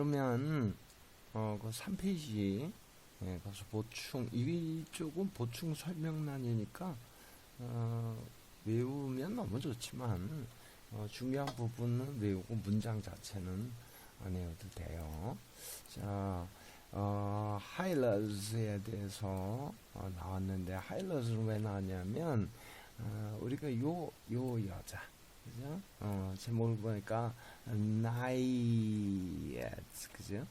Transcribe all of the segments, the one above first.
그러면 그 3페이지 가서 보충 이쪽은 보충 설명란이니까 외우면 너무 좋지만 중요한 부분은 외우고 문장 자체는 안 외워도 돼요. 자, 하이라즈에 대해서 나왔는데 하이라즈는 왜 나왔냐면 우리가 요 여자 그죠? 제목을 보니까 나이에츠 그죠?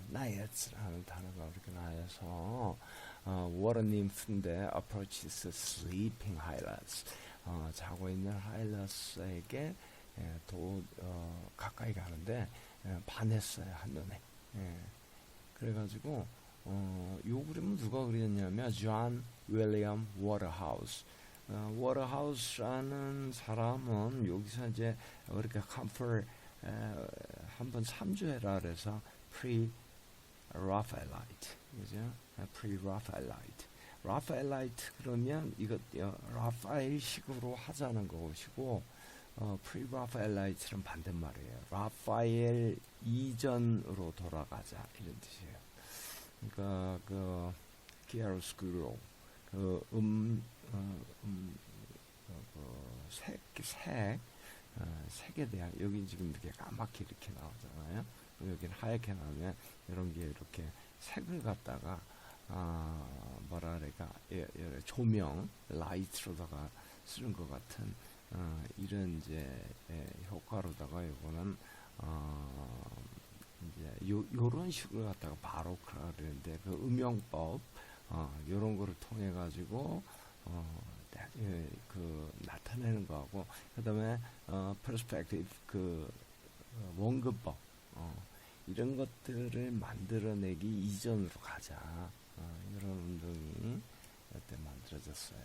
나이에츠라는 단어가 이렇게 나와서 water nymph인데 approaches sleeping hylas 자고 있는 하일라스에게 가까이 가는데 반했어요 한눈에. 그래가지고 요 그림은 누가 그렸냐면 존 윌리엄 워터하우스. 워터하우스라는 사람은 여기서 이제 그렇게 컴플 한번 참조해라 그래서 pre-Raphaelite 그죠? pre-Raphaelite 라파엘라이트 그러면 이거 라파엘식으로 하자는 것이고 프리라파엘라이트는 반대말이에요. 라파엘 이전으로 돌아가자 이런 뜻이에요. 그러니까 그 키아로스쿠로 색에 대한 여기 지금 이렇게 까맣게 이렇게 나오잖아요. 여기는 하얗게 나오면 이런 게 이렇게 색을 갖다가 뭐라 그럴까 조명 라이트로다가 쓰는 것 같은 이런 이제 효과로다가 이거는 이제 요런 식으로 갖다가 바로크라 그러는데 그 음영법 요런 거를 통해 가지고 그 나타내는 거하고 그다음에 퍼스펙티브 그 원근법 이런 것들을 만들어내기 이전으로 가자. 이런 운동이 그때 만들어졌어요.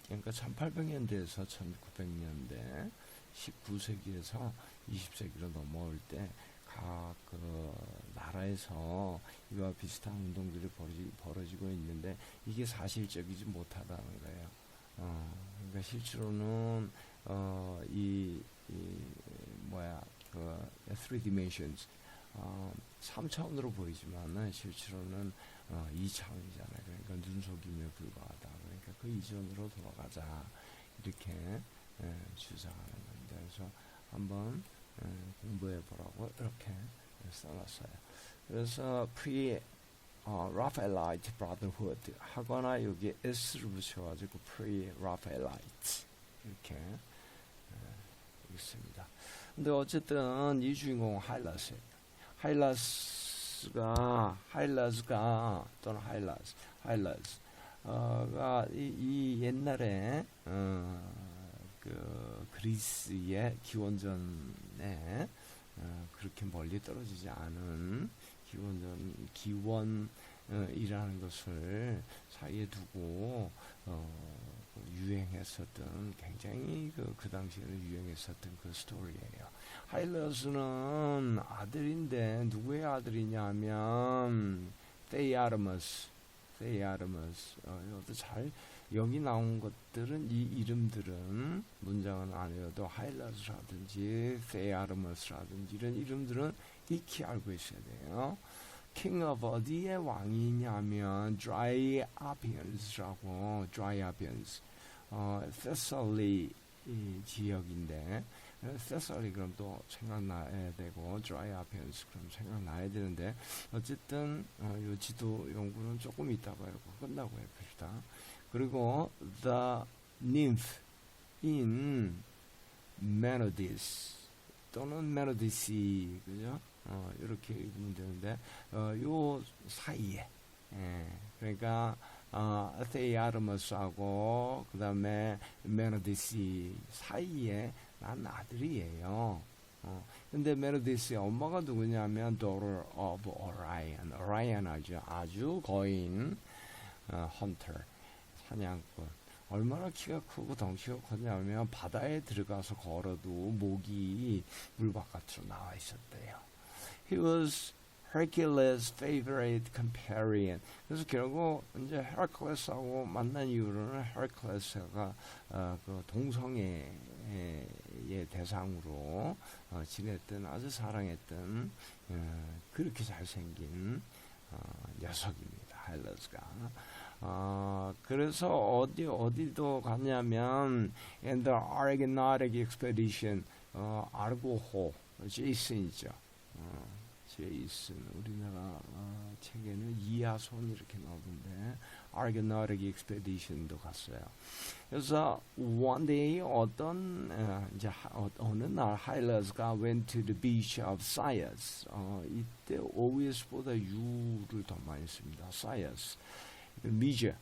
그러니까 1800년대에서 1900년대 19세기에서 20세기로 넘어올 때 각 그 나라에서 이와 비슷한 운동들이 벌어지고 있는데 이게 사실적이지 못하다는 거예요. 그러니까 실제로는 그 3 dimensions 3차원으로 보이지만은 실제로는 2차원이잖아요. 그러니까 눈속임에 불과하다. 그러니까 그 이전으로 돌아가자 이렇게 주장하는 건데 그래서 한번 공부해 보라고 이렇게 써놨어요. 그래서 Raphaelite Brotherhood 하거나 여기 S를 붙여가지고 Pre-Raphaelite 이렇게 있습니다. 근데 어쨌든 이 주인공 하일라스예요. 하일라스가 또는 하일라스가 이 옛날에 그 그리스의 기원전에 그렇게 멀리 떨어지지 않은 기원이라는 것을 사이에 두고 유행했었던 굉장히 그 당시에는 유행했었던 그 스토리예요. 하일라스는 아들인데 누구의 아들이냐면 데이아르머스. 이것도 잘 여기 나온 것들은 이 이름들은 문장은 안 외워도 하일라스라든지 데이아르머스라든지 이런 이름들은 익히 알고 있어야 돼요. king of 어디의 왕이냐면 드라이아비언스라고 드라이아비언스 세설리 지역인데 세설리 그럼 또 생각나야 되고 드라이아비언스 그럼 생각나야 되는데 어쨌든 요 지도 연구는 조금 있다고 해요. 끝나고 해봅시다. 그리고 the nymph in Melodies 또는 멜로디시 그죠? 이렇게 읽으면 되는데 요 사이에 그러니까 아테이아르머스하고 그 다음에 멜로디시 사이에 난 아들이에요. 근데 멜로디스의 엄마가 누구냐면 daughter of Orion. Orion 아주 거인 헌터 사냥꾼. 얼마나 키가 크고 덩치가 컸냐면 바다에 들어가서 걸어도 목이 물 바깥으로 나와 있었대요. He was Hercules' favorite companion. 그래서 결국 이제 헤라클레스하고 만난 이후로는 헤라클레스가 그 동성애의 대상으로 지냈던 아주 사랑했던 그렇게 잘생긴 녀석입니다. 하일러스가. 그래서 어디도 갔냐면 in the Argonautic expedition 아르고호 제이슨이죠. 제이슨 우리나라 책에는 이하손 이렇게 나오던데 Argonautic expedition도 갔어요. 그래서 one day 어느 날 하일러스가 went to the beach of Scios. 이때 OS보다 U를 더 많이 씁니다. Scios. 미즈.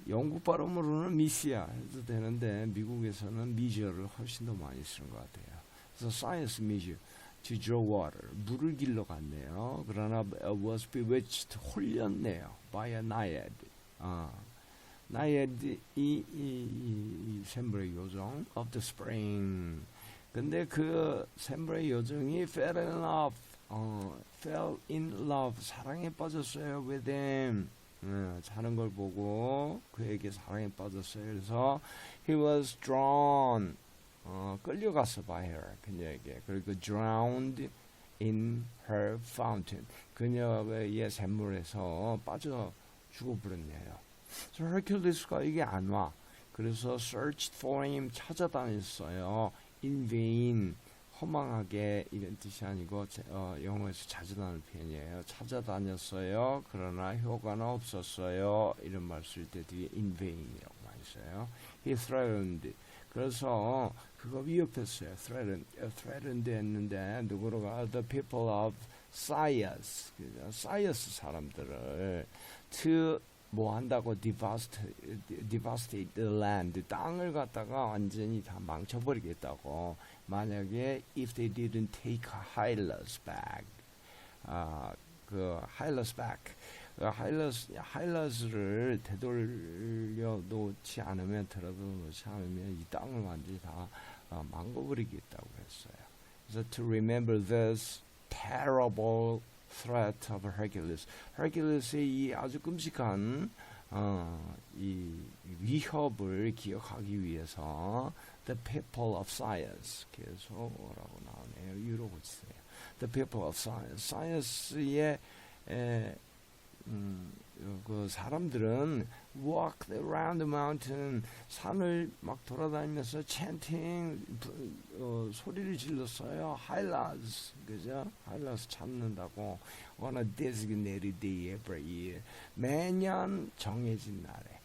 영국 발음으로는 미시아 해도 되는데 미국에서는 미저를 훨씬 더 많이 쓰는 것 같아요. 그래서 Scios 미즈 to draw water. 물을 길러 갔네요. 그러나 was bewitched. 홀렸네요. by a naiad. naiad 이 샘브레 요정 of the spring. 근데 그 샘브레 요정이 fell in love. 사랑에 빠졌어요. with him. 자는 걸 보고 그에게 사랑에 빠졌어요. 그래서 he was drawn. 끌려갔어 by her. 그녀에게. 그리고 drowned in her fountain. 그녀의 샘물에서 빠져 죽어버렸네요. So Hercules가 이게 안 와. 그래서 searched for him. 찾아다녔어요. in vain. 허망하게 이런 뜻이 아니고 영어에서 자주 나오는 표현이에요. 찾아다녔어요. 그러나 효과는 없었어요. 이런 말 쓸 때 뒤에 in vain이라고 많이 써요. He threatened. 그래서 그거 위협했어요. threatened 했는데 누구로가 the people of Scios. 사이어스 사람들을 to 뭐 한다고 devastate the land. 땅을 갖다가 완전히 다 망쳐버리겠다고. 만약에 if they didn't take Hylas back. 그 Hylas back. 하일러스를 되돌려 놓지 않으면 이 땅을 완전히 다 망가버리겠다고 했어요. 그래서 to remember this terrible threat of Hercules. Hercules의 이 아주 끔찍한 이 위협을 기억하기 위해서 the people of Scios. 계속 뭐라고 나오네요. 유로 고치세요. The people of Scios. Scios의 그 사람들은 walked around the mountain. 산을 막 돌아다니면서 chanting 소리를 질렀어요. Hylas. 그죠? Hylas 찾는다고 on a designated day every year. 매년 정해진 날에.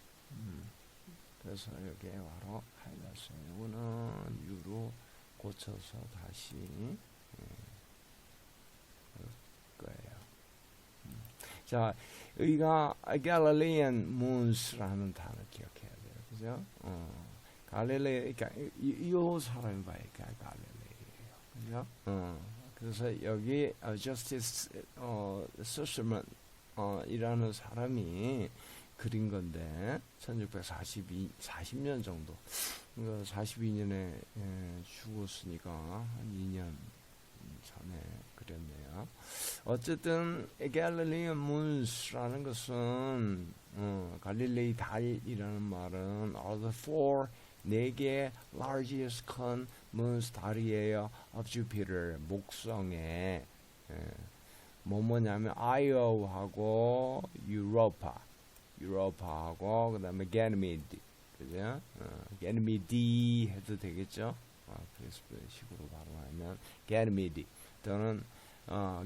그래서 여기에 바로 Hylas. 이거는 유로 고쳐서 다시 거예요. 자, 여기가 Galilean moons라는 단어 기억해야 돼요. 그죠? 갈릴레, 그러니까 이 사람이 봐니까 갈릴레예요. 그죠? 그래서 여기 Justice Sussman 이라는 사람이 그린 건데 1640년 정도 42년에 죽었으니까 한 2년 전에 그렸네요. 어쨌든 Galilean moons라는 것은 갈릴레이 달이라는 말은 are the four 4개의 largest 큰 moons 달이에요. of Jupiter 목성에 뭐냐면 Io하고 유로파하고 그다음에 Ganymede 그죠? Ganymede 해도 되겠죠? 그래서 식으로 바로 하면 Ganymede 또는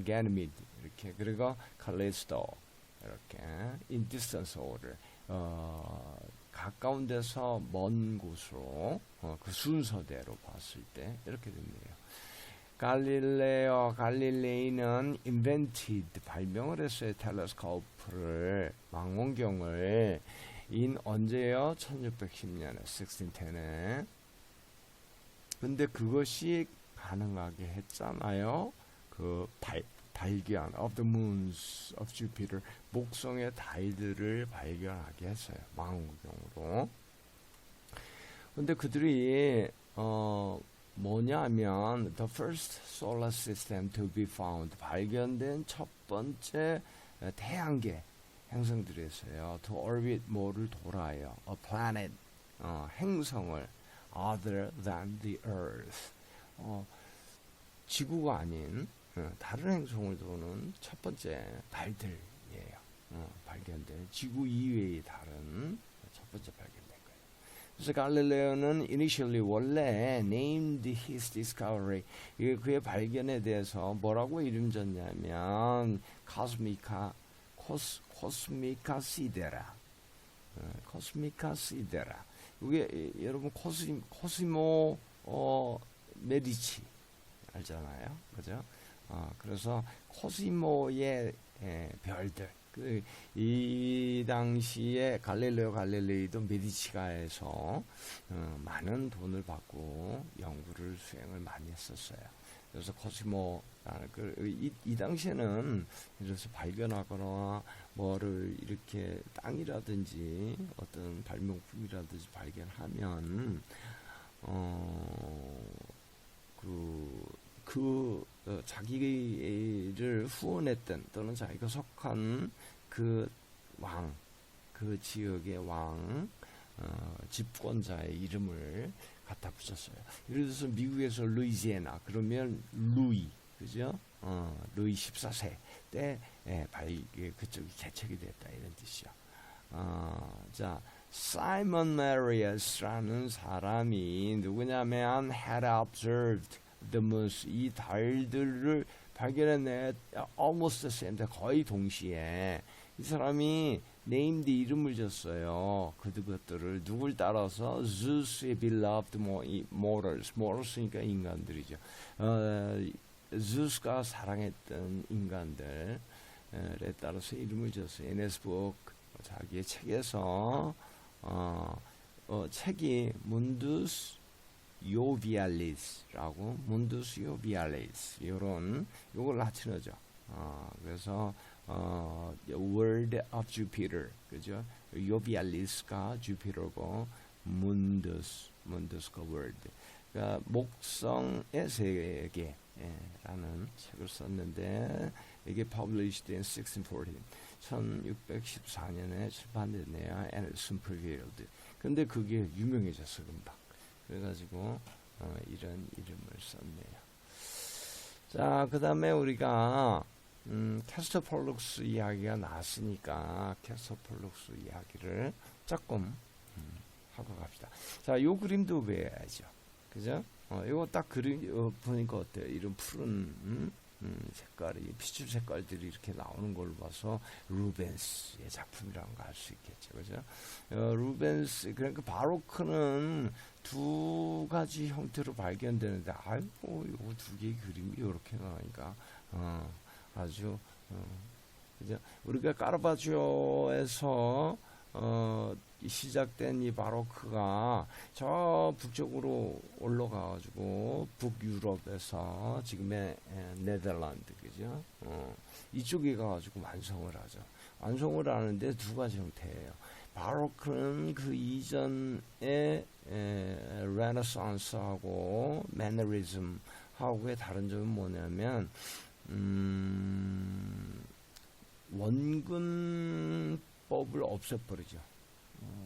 Ganymede 이렇게 그리고 Callisto 이렇게 in distance order 가까운 데서 먼 곳으로 그 순서대로 봤을 때 이렇게 됩니다. 갈릴레이는 invented 발명을 했어요. 텔레스코프를 망원경을 언제요? 1610년에 1610에 근데 그것이 가능하게 했잖아요. 그 발견 of the moons of Jupiter 목성의 달들을 발견하게 했어요. 망원경으로. 근데 그들이 뭐냐면 the first solar system to be found 발견된 첫 번째 태양계 행성들에서요. to orbit 뭐를 돌아요. a planet 행성을 other than the earth 지구가 아닌 다른 행성을 도는 첫 번째 달들이에요. 발견된 지구 이외의 다른 첫 번째 발견된 거예요. 그래서 갈릴레오는 initially 원래 named his discovery 그의 발견에 대해서 뭐라고 이름 졌냐면 코스미카 시데라 코스미카 시데라 이게 여러분 코시모 메디치 알잖아요, 그죠? 그래서 코시모의 별들. 이 당시에 갈릴레오 갈릴레이도 메디치가에서 많은 돈을 받고 연구를 수행을 많이 했었어요. 그래서 코시모 이 당시에는 이래서 발견하거나 뭐를 이렇게 땅이라든지 어떤 발명품이라든지 발견하면 자기를 후원했던 또는 자기가 속한 그 왕, 그 지역의 왕, 집권자의 이름을 갖다 붙였어요. 예를 들어서 미국에서 루이지애나 그러면 루이, 그죠? 루이 14세 때 그쪽이 개척이 됐다 이런 뜻이요. 자, 사이먼 메리어스라는 사람이 누구냐면 had observed the moon 이 달들을 발견해내 almost the same time 거의 동시에 이 사람이 named 이름을 줬어요. 그것들을 누굴 따라서 Zeus의 beloved mortals 인간들이죠. Zeus가 사랑했던 인간들에 따라서 이름을 줬어요. NS 북 자기의 책에서 책이 문두스 요비알리스라고 문두스 요비알리스 요걸 라틴어죠. 그래서 Word of Jupiter 그죠? 요비알리스가 주피터고 문두스가 word. 그러니까 목성의 세계라는 책을 썼는데 이게 published in 1614년에 출판됐네요. Anderson prevailed. 근데 그게 유명해졌어 금방. 그래가지고 이런 이름을 썼네요. 자, 그 다음에 우리가 캐스터 폴룩스 이야기가 나왔으니까 캐스터 폴룩스 이야기를 조금 하고 갑시다. 자, 요 그림도 외워야죠. 그죠? 이거 딱 그림 보니까 어때요? 이런 푸른 색깔이 피줄 색깔들이 이렇게 나오는 걸 봐서 루벤스의 작품이라는 거 알 수 있겠죠, 그죠? 루벤스 그러니까 바로크는 두 가지 형태로 발견되는데 아이고 이거 두 개의 그림이 이렇게 나오니까 아주 그죠? 우리가 카르바지오에서 시작된 이 바로크가 저 북쪽으로 올라가가지고 북유럽에서 지금의 네덜란드 그죠? 이쪽에 가가지고 완성을 하죠. 완성을 하는데 두 가지 형태예요. 바로크는 그 이전의 레네상스하고 매너리즘하고의 다른 점은 뭐냐면 원근법을 없애버리죠.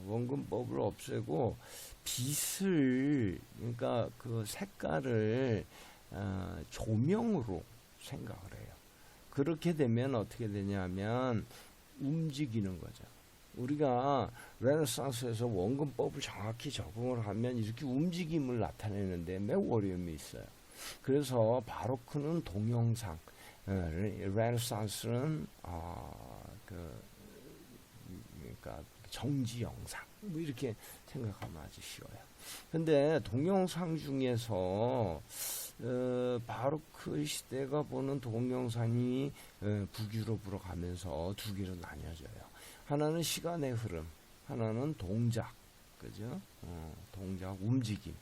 원근법을 없애고 빛을 그러니까 그 색깔을 조명으로 생각을 해요. 그렇게 되면 어떻게 되냐면 움직이는 거죠. 우리가 레네상스에서 원근법을 정확히 적응을 하면 이렇게 움직임을 나타내는데 매우 어려움이 있어요. 그래서 바로크는 동영상, 레네상스는 그러니까 정지 영상 뭐 이렇게 생각하면 아주 쉬워요. 근데 동영상 중에서 바로크 시대가 보는 동영상이 북유럽으로 가면서 두 개로 나뉘어져요. 하나는 시간의 흐름, 하나는 동작, 그죠? 동작, 움직임.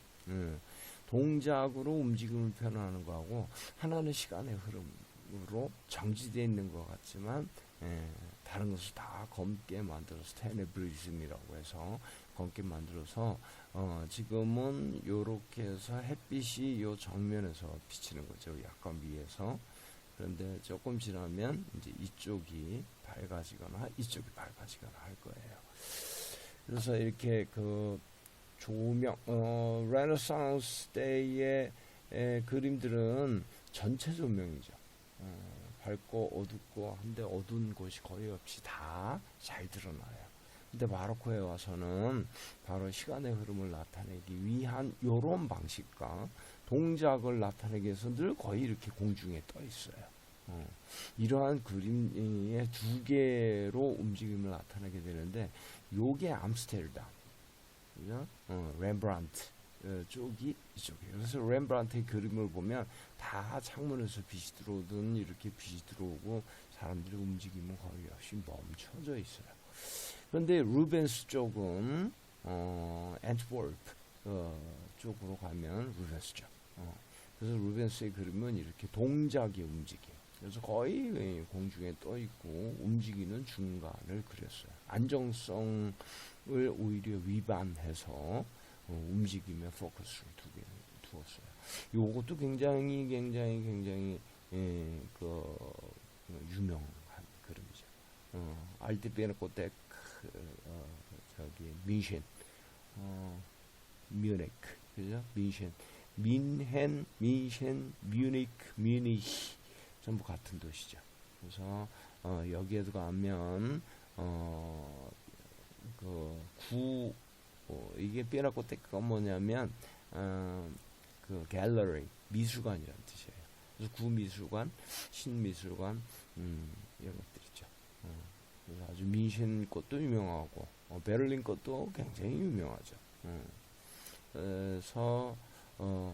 동작으로 움직임을 표현하는 거하고 하나는 시간의 흐름으로 정지되어 있는 것 같지만 다른 것을 다 검게 만들어서 테네브리즘이라고 해서 검게 만들어서 지금은 요렇게 해서 햇빛이 요 정면에서 비치는 거죠. 약간 위에서. 그런데 조금 지나면 이제 이쪽이 밝아지거나 이쪽이 밝아지거나 할 거예요. 그래서 이렇게 그 조명, 레네상스 때의 그림들은 전체 조명이죠. 밝고 어둡고 한데 어두운 곳이 거의 없이 다 잘 드러나요. 근데 바로크에 와서는 바로 시간의 흐름을 나타내기 위한 요런 방식과 동작을 나타내기 위해서 늘 거의 이렇게 공중에 떠 있어요. 이러한 그림의 두 개로 움직임을 나타내게 되는데 요게 암스테르담, 그죠? 렘브란트 쪽이 이쪽이에요. 그래서 렘브란트의 그림을 보면 다 창문에서 빛이 들어오든 이렇게 빛이 들어오고 사람들의 움직임은 거의 없이 멈춰져 있어요. 그런데 루벤스 쪽은 앤트워프 쪽으로 가면 루벤스죠. 그래서 루벤스의 그림은 이렇게 동작의 움직임. 그래서 거의 공중에 떠 있고 움직이는 중간을 그렸어요. 안정성을 오히려 위반해서 움직임에 포커스를 두었어요. 요것도 굉장히 유명한 그림이죠. 알트베르코텍 저기 뮤니크, 그죠? 뮤니히 전부 같은 도시죠. 그래서 여기에도 가면 이게 삐라코테크가 뭐냐면 그 갤러리, 미술관이라는 뜻이에요. 그래서 구미술관, 신미술관 이런 것들이죠. 그래서 아주 뮌헨 것도 유명하고 베를린 것도 굉장히 유명하죠. 그래서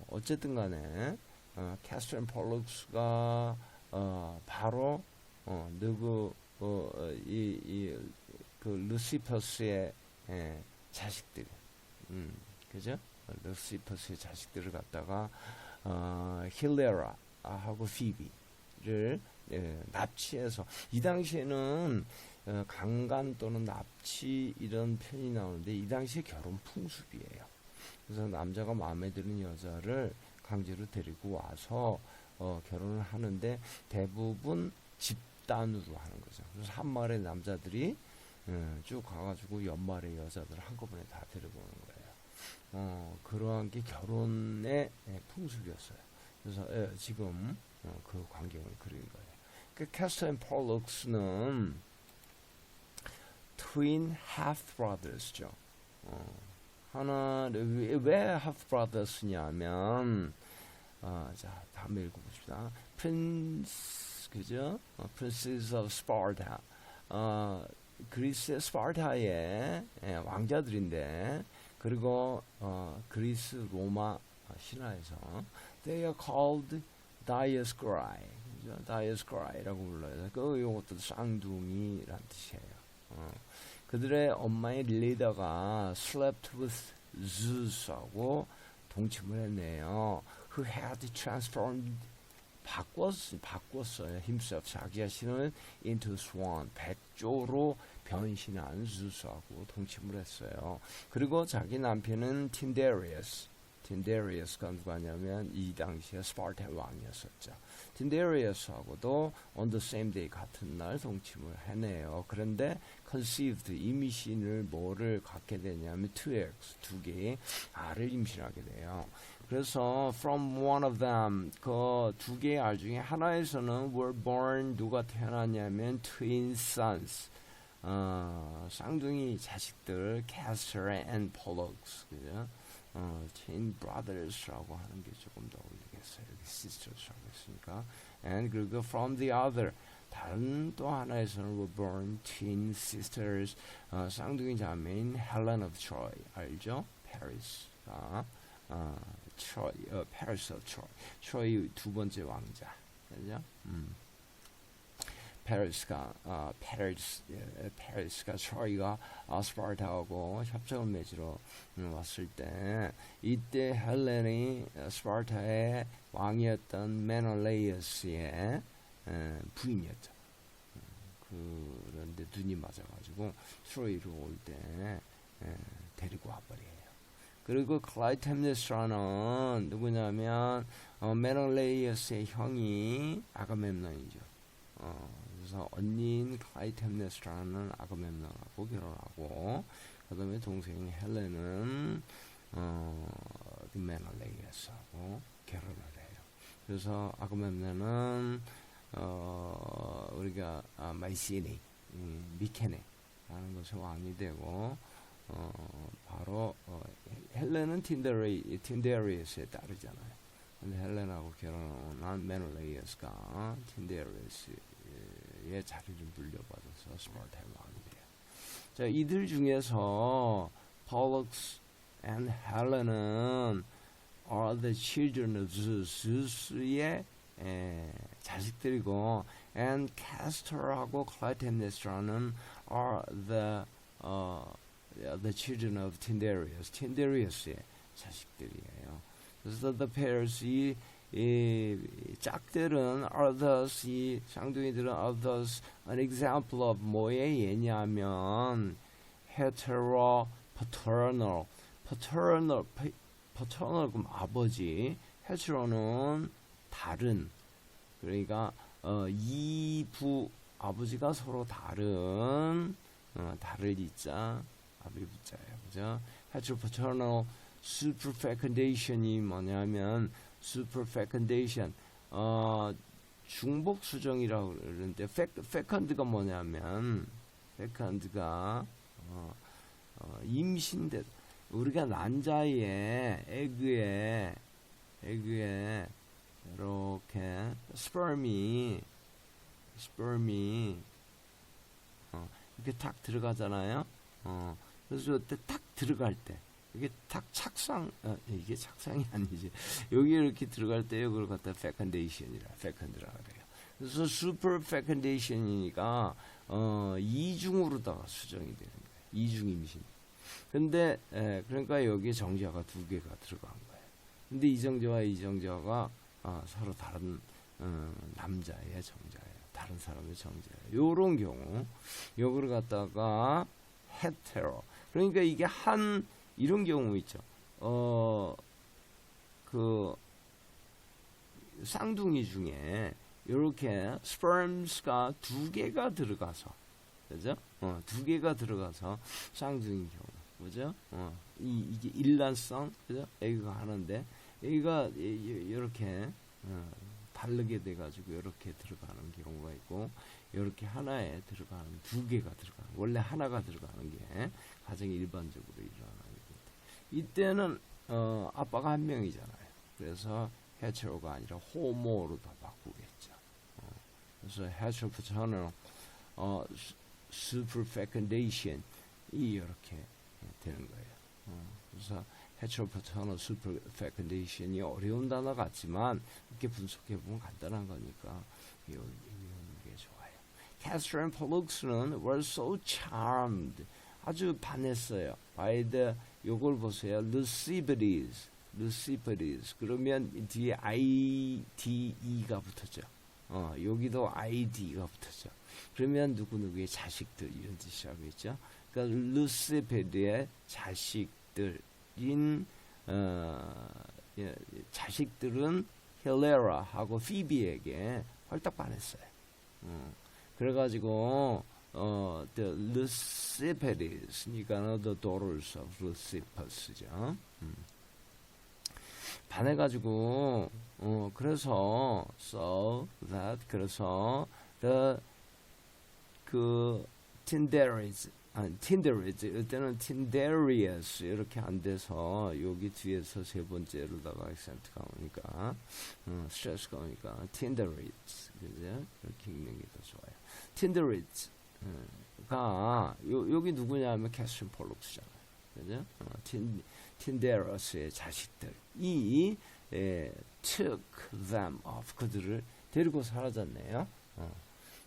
어쨌든 간에 캐스터 앤 폴룩스가 바로 그 루시퍼스의 자식들, 그죠? 루시퍼스의 자식들을 갖다가 힐레라하고 피비를 납치해서, 이 당시에는 강간 또는 납치 이런 표현이 나오는데 이 당시에 결혼 풍습이에요. 그래서 남자가 마음에 드는 여자를 강제로 데리고 와서 결혼을 하는데 대부분 집단으로 하는 거죠. 그래서 한 마리의 남자들이 쭉 가가지고 연말의 여자들을 한꺼번에 다 데리고 오는 거예요. 그러한 게 결혼의 풍습이었어요. 그래서 지금 그 광경을 그린 거예요. 그 캐스터 앤 폴룩스는 트윈 half brothers죠. 왜 half brothers냐면 자, 다음에 읽어봅시다. 그죠? Princes of Sparta. 그리스 스파르타의 왕자들인데, 그리고 그리스 로마 신화에서 they are called Dioscuri, 그죠? Dioscuri라고 불러요. 이것도 쌍둥이란 뜻이에요. 그들의 엄마의 리더가 slept with Zeus하고 동침을 했네요. Who had transformed, 바꿨어요. himself, 자기 자신을 into swan, 백조로 변신한 Zeus하고 동침을 했어요. 그리고 자기 남편은 틴데리어스가 누가냐면 이 당시에 스파르타 왕이었었죠. 틴데리어스하고도 on the same day, 같은 날 동침을 해내요. 그런데 conceived, 임신을 뭐를 갖게 되냐면 2x, 두 개의 알을 임신하게 돼요. 그래서 from one of them, 그 두 개의 알 중에 하나에서는 were born, 누가 태어났냐면 twin sons, 쌍둥이 자식들, Castor and Pollux, 그죠? twin brothers라고 하는 게 조금 더 어울리겠어요. 여기 sisters라고 했으니까. And 그리고 from the other, 다른 또 하나에서는 were born twin sisters, 쌍둥이 자매인 Helen of Troy, 알죠? Paris가 Paris of Troy, 트로이 두 번째 왕자, 그죠? 페리스가 트로이가 스파르타하고 협정을 맺으러 왔을 때, 이때 헬렌이 스파르타의 왕이었던 메놀레이어스의 부인이었죠. 그런데 눈이 맞아가지고 트로이로 올 때 데리고 와버려요. 그리고 클라이템네스라는 누구냐면 메널레이어스의 형이 아가멤논이죠. 그래서 언니인 클라이템네스라는 아가멤논하고 결혼하고 그 다음에 동생인 헬렌은 그 메널레이어스하고 결혼을 해요. 그래서 아가멤논은 우리가 마이시네, 미케네 라는 것의 왕이 되고 바로 헬렌은 틴데리어스에 따르잖아요. 근데 헬렌하고 결혼한 메놀레이어스가 틴데리어스의 자리를 물려받아서 스파르타의 왕이 돼요. 자, 이들 중에서 폴럭스 and 헬렌은 are the children of Zeus, zeus의 자식들이고, and Castor하고 클라이템네스라는 are the children of Tyndareus, Tyndareus의 자식들이에요. 그래서 the pairs, 이 짝들은 are thus, 이 쌍둥이들은 are thus an example of 뭐의 예냐면 heteropaternal, paternal 그럼 아버지, hetero는 다른, 그러니까 이부 아버지가 서로 다른, 다를 이자 아비부자예요, 그죠? heteropaternal superfecundation이 뭐냐면 superfecundation 중복 수정이라고 그러는데 fecund가 뭐냐면 fecund가 임신된, 우리가 난자의 에그에 이렇게 스perm이 이렇게 탁 들어가잖아요. 그래서 이때 탁 들어갈 때 이게 탁 착상, 이게 착상이 아니지. 여기 이렇게 들어갈 때 이걸 갖다 fecundation이라 그래요. 그래서 super fecundation이니까 이중으로다가 수정이 되는 거예요. 이중 임신. 근데 그러니까 여기에 정자가 두 개가 들어간 거예요. 근데 이정자와 이정자가 서로 다른 남자의 정자예요. 다른 사람의 정자예요. 요런 경우 요거를 갖다가 헤테로. 그러니까 이게 이런 경우 있죠. 그 쌍둥이 중에 이렇게 스퍼럼스가 두 개가 들어가서, 그죠? 두 개가 들어가서 쌍둥이 경우, 그죠? 이게 일란성, 그죠? 애가 하는데 애가 이렇게 다르게 돼가지고 이렇게 들어가는 경우가 있고, 이렇게 하나에 들어가는, 두 개가 들어가는, 원래 하나가 들어가는 게 가장 일반적으로 일어나는 건데, 이때는 아빠가 한 명이잖아요. 그래서 헤테로가 아니라 호모로 다 바꾸겠죠. 그래서 헤테로파터널 superfecundation이 이렇게 되는 거예요. 그래서 heteropaternal superfecundation이 어려운 단어 같지만 이렇게 분석해 보면 간단한 거니까 외우는 게 좋아요. Castor and Pollux were so charmed, 아주 반했어요. by the, 요걸 보세요. Lucipides. 그러면 뒤에 IDE가 붙었죠. 여기도 ID가 붙었죠. 그러면 누구누구의 자식들 이런 뜻이라고 했죠. 그러니까 루시피드의 자식들인 자식들은 힐레라하고 피비에게 헐떡 반했어요. 그래가지고 the Lucipedes니까 the daughters of Lucippus죠. 반해가지고 그래서 so that, 그래서 그 Tyndareus, 이때는 Tyndareus 이렇게 안 돼서 여기 뒤에서 세 번째로다가 액센트가 오니까 스트레스가 오니까 Tyndareus, 그죠? 이렇게 읽는 게 더 좋아요. Tyndareus가 여기 누구냐면 캐스린 폴록스잖아요, 그죠? Tyndareus의 자식들이 took them off, 그들을 데리고 사라졌네요.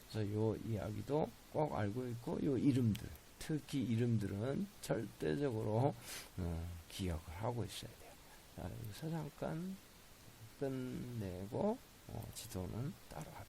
그래서 요 이야기도 꼭 알고 있고, 요 이름들, 특히 이름들은 절대적으로 기억을 하고 있어야 돼요. 자, 여기서 잠깐 끝내고 지도는 따로 합니다.